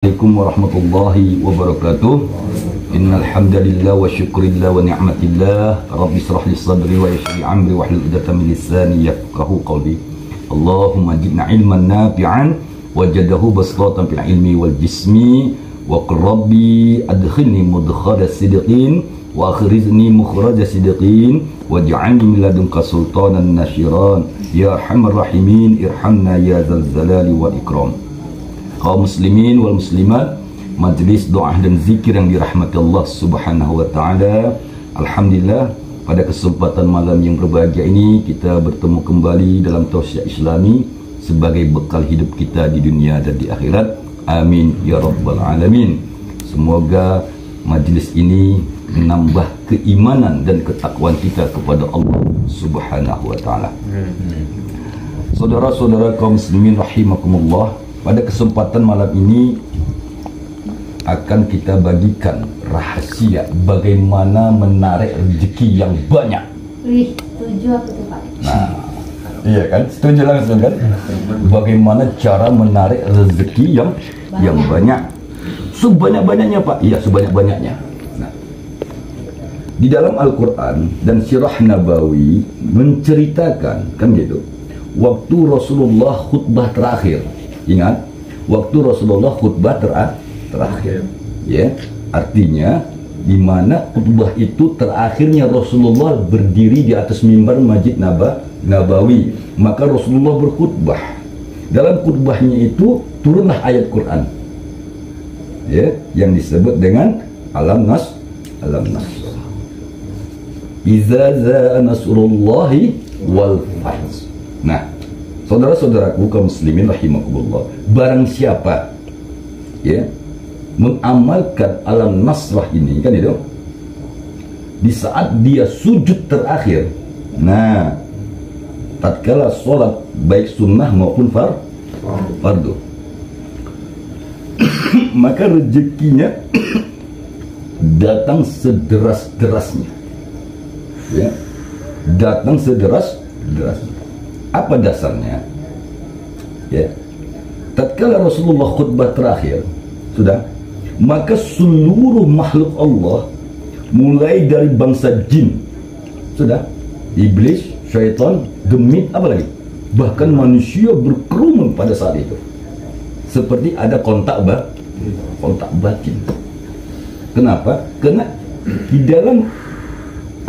Assalamualaikum warahmatullahi wabarakatuh. Innal hamdalillah wa syukrillah wa ni'matillah. Rabbi israh li sadri wa yassir li amri wa hlul 'uqdatam min lisani yafqahu qawli. Allahumma zidna ilman nafi'an wajadahu basratan fil ilmi wal jismi wa qur rabbi adkhilni mudkhala sidqin wa akhrizni mukhraja sidqin waj'alni min ladunka sultanan nashiran ya arhamar rahimin irhamna ya dzal jalali wal ikram. Kaum muslimin wal muslimat, majlis doa dan zikir yang dirahmati Allah Subhanahu wa taala. Alhamdulillah, pada kesempatan malam yang berbahagia ini kita bertemu kembali dalam tausiah Islami sebagai bekal hidup kita di dunia dan di akhirat. Amin ya rabbal alamin. Semoga majlis ini menambah keimanan dan ketakwaan kita kepada Allah Subhanahu wa taala. Saudara-saudara kaum muslimin rahimakumullah, pada kesempatan malam ini akan kita bagikan rahasia bagaimana menarik rezeki yang banyak. Wih, setuju aku tuh Pak. Nah, iya kan? Setuju langsung kan? Bagaimana cara menarik rezeki yang banyak? Sebanyak-banyaknya Pak. Iya, sebanyak-banyaknya. Nah, di dalam Al-Quran dan Sirah Nabawi menceritakan kan gitu, waktu Rasulullah khutbah terakhir. Ingat, waktu Rasulullah khutbah terakhir, ya, artinya di mana khutbah itu terakhirnya Rasulullah berdiri di atas mimbar Masjid Nabawi, maka Rasulullah berkhutbah. Dalam khutbahnya itu turunlah ayat Quran, ya, yang disebut dengan Alam Nas. Iza za'a nasrullahi wal fath. Nah, saudara-saudaraku kaum muslimin rahimakumullah, barang siapa ya mengamalkan alam nasrah ini kan itu di saat dia sujud terakhir, nah tatkala sholat baik sunnah maupun fardu maka rezekinya datang sederas-derasnya, ya, datang sederas-derasnya. Apa dasarnya? Ya, tatkala Rasulullah khutbah terakhir sudah, maka seluruh makhluk Allah, mulai dari bangsa jin, sudah, iblis, syaitan, demit, apa lagi, bahkan manusia berkerumun pada saat itu, seperti ada kontak batin. Kenapa? Karena di dalam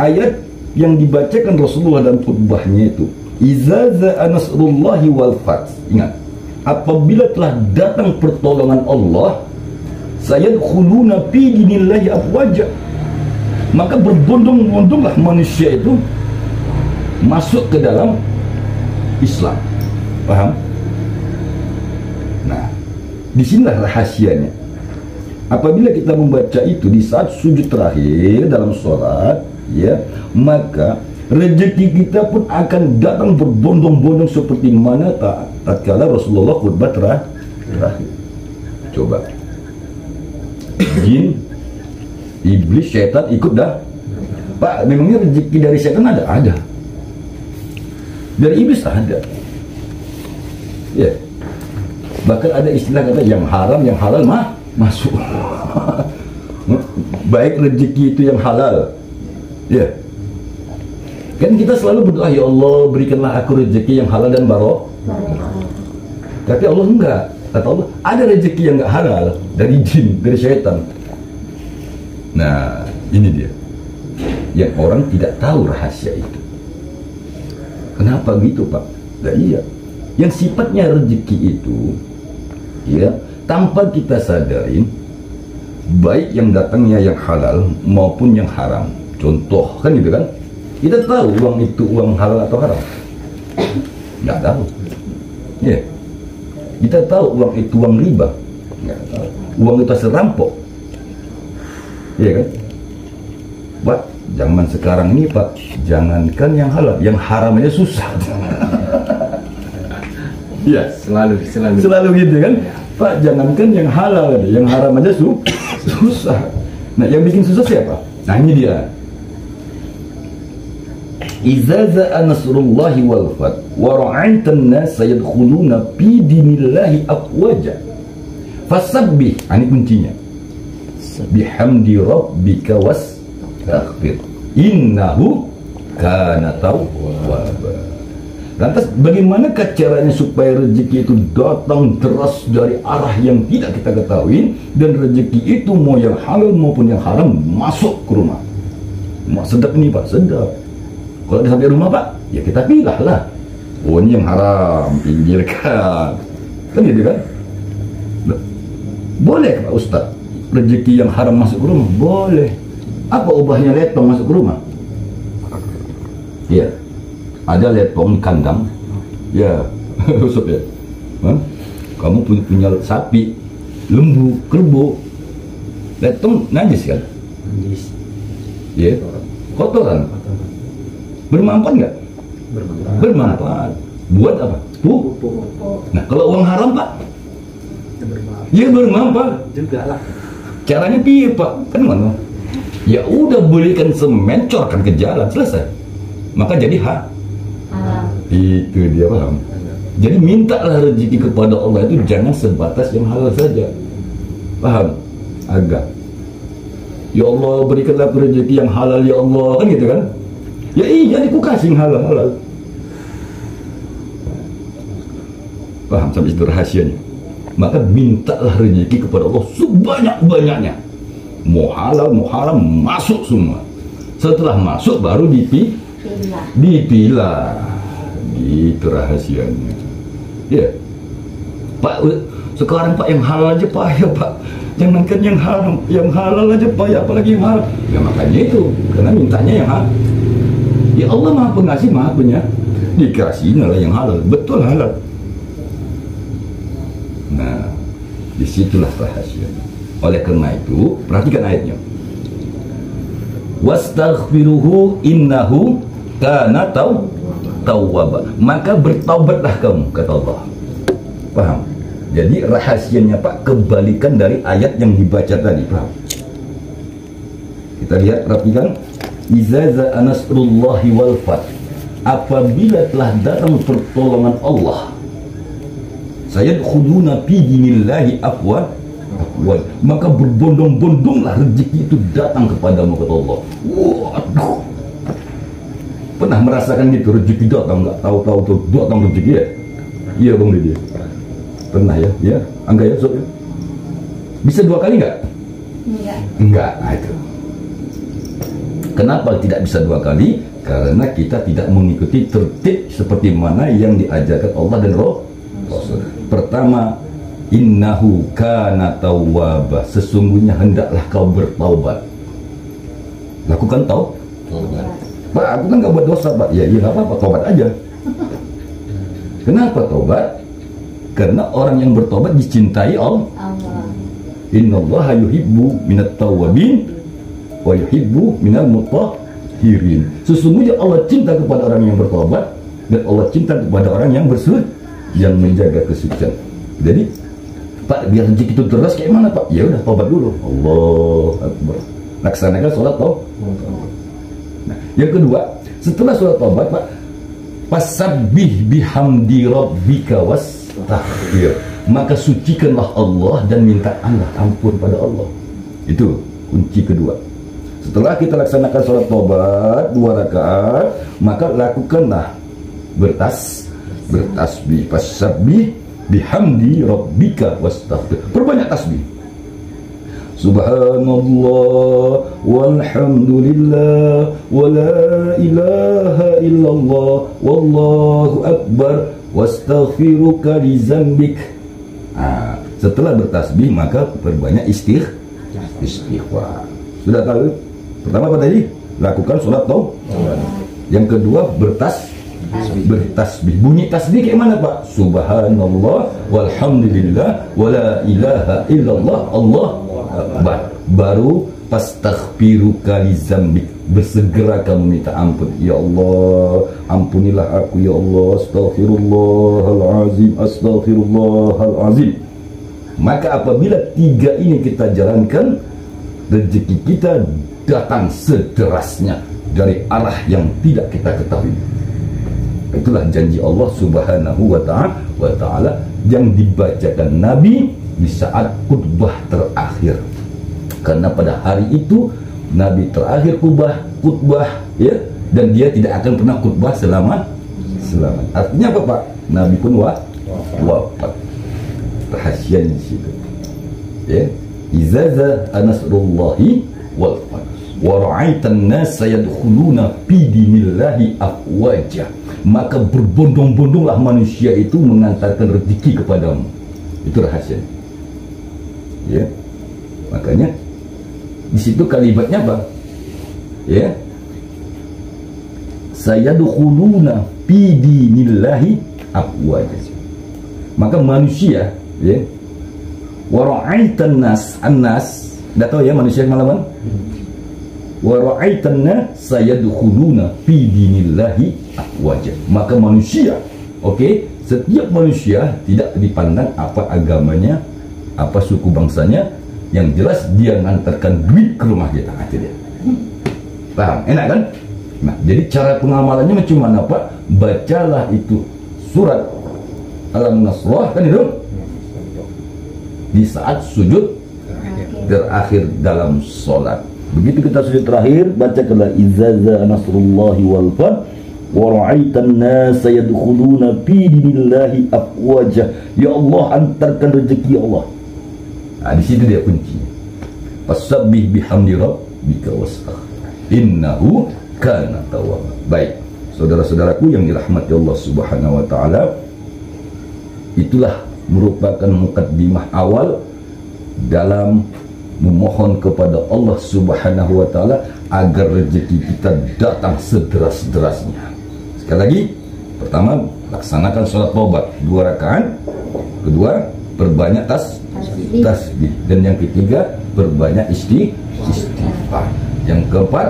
ayat yang dibacakan Rasulullah dalam khutbahnya itu, Iza za'a nasrullahi wal fath. Ingat, apabila telah datang pertolongan Allah, sayadkhuluna fi dinillahi afwaja, maka berbondong-bondonglah manusia itu masuk ke dalam Islam. Paham? Nah, disinilah rahasianya. Apabila kita membaca itu di saat sujud terakhir dalam sholat, ya, maka rezeki kita pun akan datang berbondong-bondong seperti mana tatkala Rasulullah khutbah terakhir. Coba, jin, iblis, syaitan ikut dah. Pak, memangnya rezeki dari syaitan ada? Ada. Dari iblis ada. Ya. Bahkan ada istilah kata yang haram, yang halal masuk. Baik rezeki itu yang halal. Ya. Kan kita selalu berdoa, ya Allah berikanlah aku rezeki yang halal dan barokah. Tapi Allah enggak. Kata Allah, ada rezeki yang enggak halal dari jin, dari syaitan. Nah, ini dia yang orang tidak tahu rahasia itu. Kenapa gitu Pak? Nah, iya, yang sifatnya rezeki itu, ya, tanpa kita sadarin, baik yang datangnya yang halal maupun yang haram. Contoh kan gitu kan, kita tahu uang itu uang halal atau haram? Nggak tahu. Ya, kita tahu uang itu uang riba? Nggak tahu. Uang itu hasil rampok? Iya kan? Pak, zaman sekarang ini Pak, jangankan yang halal, yang haram aja susah. Iya, selalu gitu kan? Pak, jangankan yang halal, yang haram aja susah. Nah, yang bikin susah siapa? Nah, ini dia. Iza za'a nasrullahi wal fath wa ra'aitan nas yadkhuluna fi dinillahi afwaja Fasabbih, ini kuncinya. Bihamdi rabbika wastaghfir. Innahu kana tawwaba. Lantas bagaimanakah caranya supaya rezeki itu datang deras dari arah yang tidak kita ketahui, dan rezeki itu mau yang halal maupun yang haram masuk ke rumah. Mak sedap nih Pak, sedap. Kalau ada sampai rumah Pak, ya kita pilah lah. Oh ini yang haram, pinggirkan. Kan gitu kan? Boleh Pak Ustaz, rezeki yang haram masuk ke rumah? Boleh. Apa ubahnya letong masuk ke rumah? Iya. Ada letong kandang, ya, Ustaz ya. Hah? Kamu punya sapi, lembu, kerbau, letong najis kan? Najis. Ya, kotoran. Bermanfaat nggak? Bermanfaat. Buat apa? Pupuk. Nah, kalau uang haram Pak? Ya bermanfaat. Juga lah. Caranya piye Pak? Kan mana? Ya udah belikan semen, corkan ke jalan, selesai. Maka jadi hak. Itu dia, paham? Jadi mintalah rezeki kepada Allah itu jangan sebatas yang halal saja, paham? Agak, ya Allah berikanlah rezeki yang halal ya Allah, kan gitu kan? Ya iya, aku kasih yang halal. Paham sampai itu rahasianya? Maka mintalah rezeki kepada Allah sebanyak-banyaknya, mau halal mau haram masuk semua. Setelah masuk baru dipilah. Itu rahasianya. Ya Pak, sekarang Pak yang halal aja payah Pak, jangankan yang halal aja payah, apalagi yang haram. Ya makanya itu, karena mintanya yang halal. Ya Allah Maha Pengasih Maha Penyayang, dikasihnya lah yang halal, betul halal. Nah, disitulah rahasianya. Oleh karena itu, perhatikan ayatnya. Wastaghfiruhu innahu kana tawwaba. Maka bertaubatlah kamu, kata Allah. Paham? Jadi rahasianya Pak, kebalikan dari ayat yang dibaca tadi, paham? Kita lihat, perhatikan. Iza za'a nasrullahi wal fath. Apabila telah datang pertolongan Allah, sayadkhuluna fi dinillahi afwaj, maka berbondong-bondonglah rezeki itu datang kepadamu, kata Allah. Waduh, pernah merasakan gitu, rezeki datang nggak tahu-tahu tuh datang rezeki ya? Iya Bang Didi, pernah ya? Ya, Angga ya, Sob ya? Bisa 2 kali nggak? Enggak. Nah itu. Kenapa tidak bisa 2 kali? Karena kita tidak mengikuti tertib seperti mana yang diajarkan Allah dan Rasul. Pertama, innahu kana tawwaba, sesungguhnya hendaklah kau bertaubat. Lakukan taubat. Pak, aku kan gak buat dosa Pak. Ya iya gak apa-apa, taubat aja. Kenapa taubat? Karena orang yang bertobat dicintai Allah. Innallaha yuhibbu minat tawwabin wa yuhibbu minal mutahhirin. Sesungguhnya Allah cinta kepada orang yang bertobat, dan Allah cinta kepada orang yang bersuci, yang menjaga kesucian. Jadi Pak, biar rezeki itu deras kayak mana Pak? Ya udah tobat dulu. Allahu Akbar. Laksanakan sholat taubat. Nah, yang kedua, setelah sholat taubat Pak, fasabbih bihamdi rabbika wastaghfir. Maka sucikanlah Allah dan minta ampun pada Allah. Itu kunci kedua. Setelah kita laksanakan sholat taubat 2 rakaat, maka lakukanlah bertasbih. Fasabbih bihamdi rabbika wastaghfir. Perbanyak tasbih. Subhanallah walhamdulillah wa la ilaha illallah wallahu akbar wastaghfiruka li dzambik. Setelah bertasbih maka perbanyak istighfar. Sudah tahu? Pertama apa tadi? Lakukan sholat taubat. Yang kedua bertasbih. Bunyi tasbih kayak mana Pak? Subhanallah walhamdulillah wa la ilaha illallah Allahu akbar. Baru fastaghfiruka li dzambik, bersegera kamu minta ampun. Ya Allah, ampunilah aku ya Allah, astaghfirullahalazim. Maka apabila 3 ini kita jalankan, rezeki kita datang sederasnya dari arah yang tidak kita ketahui. Itulah janji Allah Subhanahu wa ta'ala yang dibacakan Nabi di saat khutbah terakhir. Karena pada hari itu Nabi terakhir khutbah ya, dan dia tidak akan pernah khutbah selama. Artinya apa Pak? Nabi pun wafat. Rahasia di situ. Ya, izaza nasrullahi wal fath wa ra'aitan nasa yadkhuluna fi dinillahi afwaja, maka berbondong-bondonglah manusia itu mengantarkan rezeki kepadamu. Itu rahasia. Ya, makanya di situ kalimatnya apa? Ya, sayadkhuluna fi dinillahi afwaja, maka manusia ya, wa ra'aitan nas, dah tahu ya manusia malaman. Wa ra'aitan nas sayadkhuluna fi dinillahi afwaja, maka manusia, oke, setiap manusia tidak dipandang apa agamanya, apa suku bangsanya, yang jelas dia mengantarkan duit ke rumah kita. Itu dia. Paham? Enak kan? Nah, jadi cara pengamalannya macam mana Pak? Bacalah itu surat Alam Nasrah kan itu di saat sujud terakhir dalam sholat. Begitu kita sujud terakhir, bacakanlah izaza nasrullahi wal fath wa ra'aitan nasa yadkhuluna fi dinillahi afwaja. Ya Allah, antarkan rezeki ya Allah. Nah, di situ dia kuncinya. Fasabbih bihamdi rabbika wastaghfir innahu kana tawwaba. Baik, saudara-saudaraku yang dirahmati Allah Subhanahu wa taala, itulah merupakan mukaddimah awal dalam memohon kepada Allah Subhanahu wa taala agar rezeki kita datang sederas-derasnya. Sekali lagi, pertama, laksanakan sholat taubat 2 rakaat. Kedua, perbanyak tasbih. Dan yang ketiga, perbanyak istighfar. Yang keempat,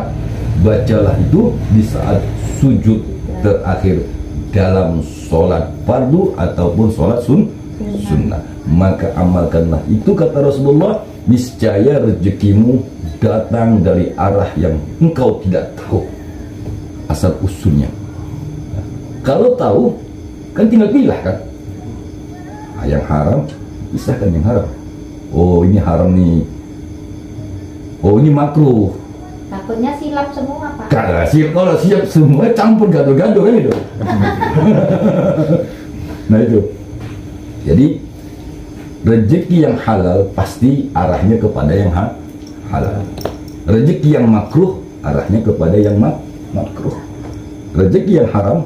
bacalah itu di saat sujud terakhir dalam sholat fardu ataupun sholat sunnah. Maka amalkanlah itu, kata Rasulullah, niscaya rezekimu datang dari arah yang engkau tidak tahu asal usulnya. Kalau tahu, kan tinggal pilih kan. Yang haram, pisahkan yang haram. Oh, ini haram nih. Oh, ini makruh. Takutnya silap semua Pak. Kalau siap semua campur gaduh-gaduh kan itu. Nah itu. Jadi rezeki yang halal pasti arahnya kepada yang halal. Rezeki yang makruh arahnya kepada yang makruh. Rezeki yang haram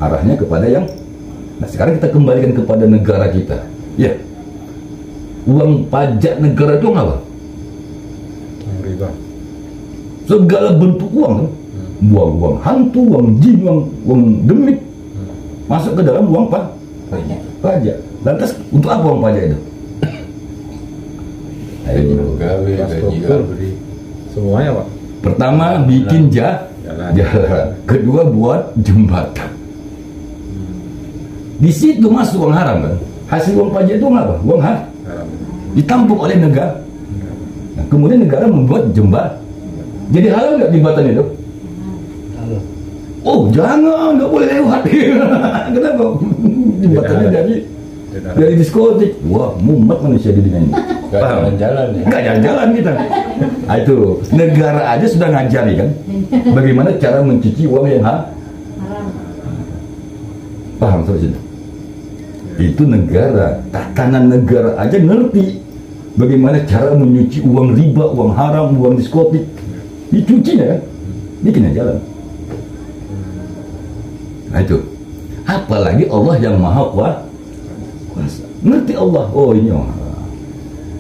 arahnya kepada yang. Nah, sekarang kita kembalikan kepada negara kita. Ya. Uang pajak negara itu apa? Riba. Segala bentuk uang, uang hantu, uang jin, uang demit, masuk ke dalam uang pajak. Lantas untuk apa uang pajak itu? Gaji pegawai, gaji abri, semuanya Pak. Pertama, bikin jalan. Kedua, buat jembatan. Di situ masuk uang haram kan? Hasil uang pajak itu apa? Uang haram. Ditampung oleh negara. Nah, kemudian negara membuat jembatan. Jadi halal nggak jembatan itu? Halal. Oh jangan, nggak boleh lewat. Kenapa? Jembatannya dari diskotik. Wah, mumet manusia di dunia ini. Nggak jalan-jalan ya? Nggak jalan-jalan kita. Nah, itu negara aja sudah ngajari kan, bagaimana cara mencuci uang yang haram. Paham terus itu? Itu negara, tatanan negara aja ngerti bagaimana cara menyuci uang riba, uang haram, uang diskotik. Dicuci ya kan, bikin jalan. Nah itu, apalagi Allah yang maha kuasa, ngerti Allah. Oh ini orang.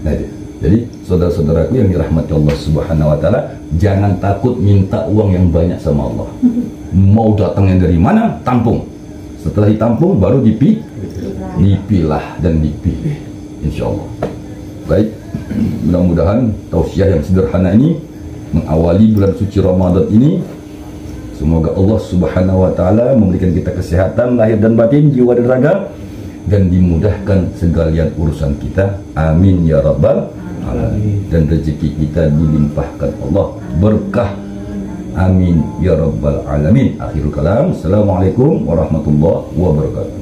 Nah itu. Jadi saudara-saudaraku yang dirahmati Allah Subhanahu wa taala, jangan takut minta uang yang banyak sama Allah. Mau datangnya dari mana, tampung. Setelah ditampung baru dipilah dan dipilih, insya Allah. Baik, mudah-mudahan tausiah yang sederhana ini mengawali bulan suci Ramadan ini, semoga Allah Subhanahu wa taala memberikan kita kesehatan lahir dan batin, jiwa dan raga, dan dimudahkan segalian urusan kita. Amin ya rabbal alamin. Dan rezeki kita dilimpahkan Allah berkah. Amin ya rabbal alamin. Akhirul kalam. Assalamualaikum warahmatullahi wabarakatuh.